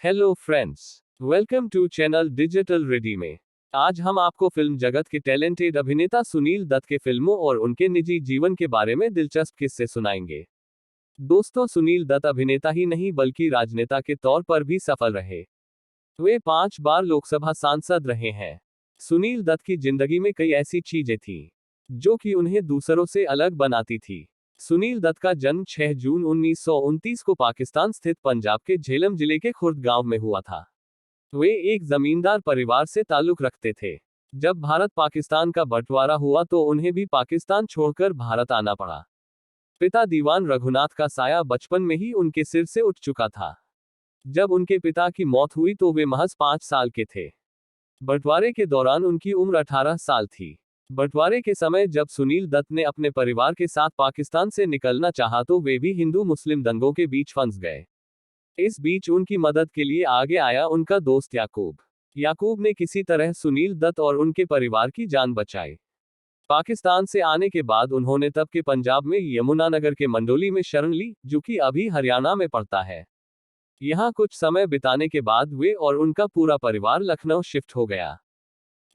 Hello friends, welcome to channel digital ready में। आज हम आपको फिल्म जगत के टैलेंटेड अभिनेता सुनील दत्त के फिल्मों और उनके निजी जीवन के बारे में दिलचस्प किस्से सुनाएंगे। दोस्तों, सुनील दत्त अभिनेता ही नहीं बल्कि राजनेता के तौर पर भी सफल रहे। वे 5 बार लोकसभा सांसद रहे हैं। सुनील दत्त की जिंदगी में कई ऐसी चीजें थीं जो कि उन्हें दूसरों से अलग बनाती थी। सुनील दत्त का जन्म 6 जून 1929 को पाकिस्तान स्थित पंजाब के झेलम जिले के खुर्द गांव में हुआ था। वे एक जमींदार परिवार से ताल्लुक रखते थे। जब भारत पाकिस्तान का बंटवारा हुआ तो उन्हें भी पाकिस्तान छोड़कर भारत आना पड़ा। पिता दीवान रघुनाथ का साया बचपन में ही उनके सिर से उठ चुका था। जब उनके पिता की मौत हुई तो वे महज 5 साल के थे। बंटवारे के दौरान उनकी उम्र 18 साल थी। बंटवारे के समय जब सुनील दत्त ने अपने परिवार के साथ पाकिस्तान से निकलना चाहा तो वे भी हिंदू मुस्लिम दंगों के बीच फंस गए। इस बीच उनकी मदद के लिए आगे आया उनका दोस्त याकूब। याकूब ने किसी तरह सुनील दत्त और उनके परिवार की जान बचाई। पाकिस्तान से आने के बाद उन्होंने तब के पंजाब में यमुनानगर के मंडोली में शरण ली, जो कि अभी हरियाणा में पड़ता है। यहाँ कुछ समय बिताने के बाद वे और उनका पूरा परिवार लखनऊ शिफ्ट हो गया।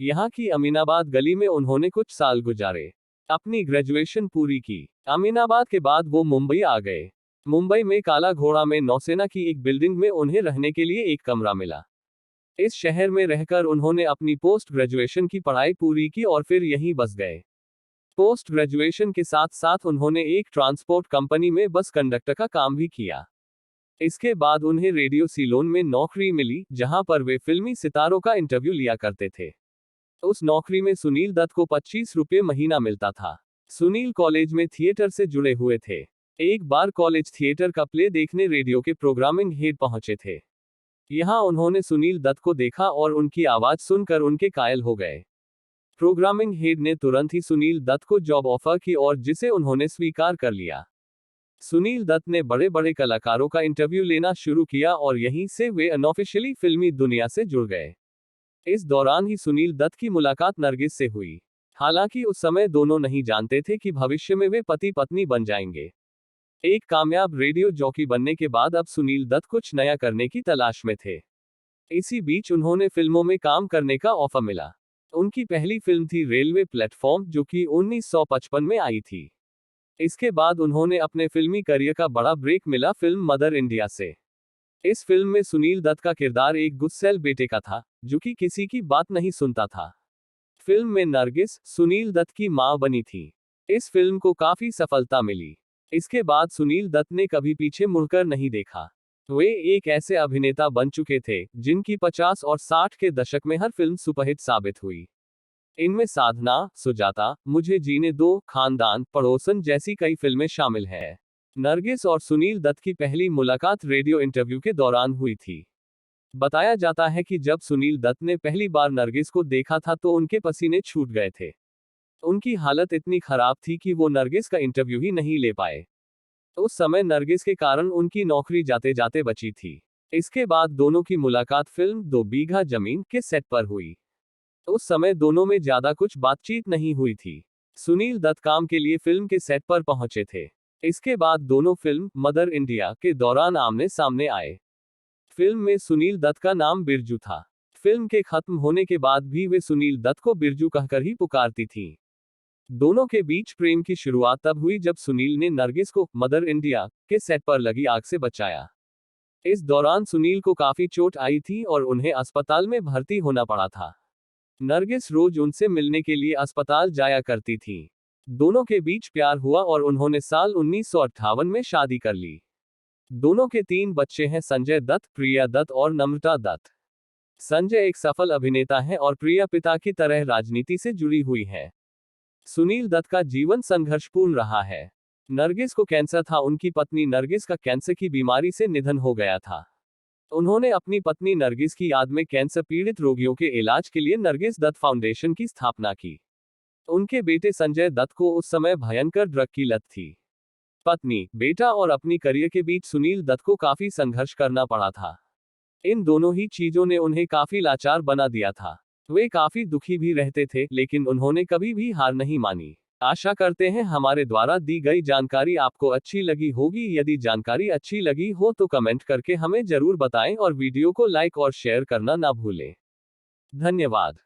यहाँ की अमीनाबाद गली में उन्होंने कुछ साल गुजारे। अपनी ग्रेजुएशन पूरी की। अमीनाबाद के बाद वो मुंबई आ गए। मुंबई में काला घोड़ा में नौसेना की एक बिल्डिंग में उन्हें रहने के लिए एक कमरा मिला। इस शहर में रहकर उन्होंने अपनी पोस्ट ग्रेजुएशन की पढ़ाई पूरी की और फिर यहीं बस गए। पोस्ट ग्रेजुएशन के साथ साथ उन्होंने एक ट्रांसपोर्ट कंपनी में बस कंडक्टर का काम भी किया। इसके बाद उन्हें रेडियो सीलोन में नौकरी मिली, जहां पर वे फिल्मी सितारों का इंटरव्यू लिया करते थे। उस नौकरी में सुनील दत्त को 25 रुपये महीना मिलता था। सुनील कॉलेज में थिएटर से जुड़े हुए थे। एक बार कॉलेज थिएटर का प्ले देखने रेडियो के प्रोग्रामिंग हेड पहुंचे थे। यहां उन्होंने सुनील दत्त को देखा और उनकी आवाज सुनकर उनके कायल हो गए। प्रोग्रामिंग हेड ने तुरंत ही सुनील दत्त को जॉब ऑफर की और जिसे उन्होंने स्वीकार कर लिया। सुनील दत्त ने बड़े बड़े कलाकारों का इंटरव्यू लेना शुरू किया और यहीं से वे अनऑफिशियली फिल्मी दुनिया से जुड़ गए। इस दौरान ही सुनील दत्त की मुलाकात नरगिस से हुई। हालांकि उस समय दोनों नहीं जानते थे कि भविष्य में वे पति पत्नी बन जाएंगे। एक कामयाब रेडियो जॉकी बनने के बाद अब सुनील दत्त कुछ नया करने की तलाश में थे। इसी बीच उन्होंने फिल्मों में काम करने का ऑफर मिला। उनकी पहली फिल्म थी रेलवे प्लेटफॉर्म, जो कि 1955 में आई थी। इसके बाद उन्होंने अपने फिल्मी करियर का बड़ा ब्रेक मिला फिल्म मदर इंडिया से। इस फिल्म में सुनील दत्त का किरदार एक गुस्सैल बेटे का था, जो कि किसी की बात नहीं सुनता था। फिल्म में नरगिस सुनील दत्त की मां बनी थी। इस फिल्म को काफी सफलता मिली। इसके बाद सुनील दत्त ने कभी पीछे मुड़कर नहीं देखा। वे एक ऐसे अभिनेता बन चुके थे जिनकी 50 और 60 के दशक में हर फिल्म सुपरहिट साबित हुई। इनमें साधना, सुजाता, मुझे जीने दो, खानदान, पड़ोसन जैसी कई फिल्में शामिल हैं। नरगिस और सुनील दत्त की पहली मुलाकात रेडियो इंटरव्यू के दौरान हुई थी। बताया जाता है कि जब सुनील दत्त ने पहली बार नरगिस को देखा था तो उनके पसीने छूट गए थे। उनकी हालत इतनी खराब थी कि वो नरगिस का इंटरव्यू ही नहीं ले पाए। उस समय नरगिस के कारण उनकी नौकरी जाते जाते बची थी। इसके बाद दोनों की मुलाकात फिल्म 2 बीघा जमीन के सेट पर हुई। उस समय दोनों में ज्यादा कुछ बातचीत नहीं हुई थी। सुनील दत्त काम के लिए फिल्म के सेट पर पहुंचे थे। इसके बाद दोनों फिल्म मदर इंडिया के दौरान आमने सामने आए। फिल्म में सुनील दत्त का नाम बिरजू था। फिल्म के खत्म होने के बाद भी वे सुनील दत्त को बिरजू कहकर ही पुकारती थीं। दोनों के बीच प्रेम की शुरुआत तब हुई जब सुनील ने नरगिस को मदर इंडिया के सेट पर लगी आग से बचाया। इस दौरान सुनील को काफी चोट आई थी और उन्हें अस्पताल में भर्ती होना पड़ा था। नरगिस रोज उनसे मिलने के लिए अस्पताल जाया करती थी। दोनों के बीच प्यार हुआ और उन्होंने साल 1958 में शादी कर ली। दोनों के 3 बच्चे हैं, संजय दत्त, प्रिया दत्त और नम्रता दत्त। संजय एक सफल अभिनेता है और प्रिया पिता की तरह राजनीति से जुड़ी हुई है। सुनील दत्त का जीवन संघर्षपूर्ण रहा है। नरगिस को कैंसर था। उनकी पत्नी नरगिस का कैंसर की बीमारी से निधन हो गया था। उन्होंने अपनी पत्नी नरगिस की याद में कैंसर पीड़ित रोगियों के इलाज के लिए नरगिस दत्त फाउंडेशन की स्थापना की। उनके बेटे संजय दत्त को उस समय भयंकर ड्रग की लत थी। पत्नी, बेटा और अपनी करियर के बीच सुनील दत्त को काफी संघर्ष करना पड़ा था। इन दोनों ही चीजों ने उन्हें काफी लाचार बना दिया था। वे काफी दुखी भी रहते थे, लेकिन उन्होंने कभी भी हार नहीं मानी। आशा करते हैं हमारे द्वारा दी गई जानकारी आपको अच्छी लगी होगी। यदि जानकारी अच्छी लगी हो तो कमेंट करके हमें जरूर बताएं और वीडियो को लाइक और शेयर करना ना भूलें। धन्यवाद।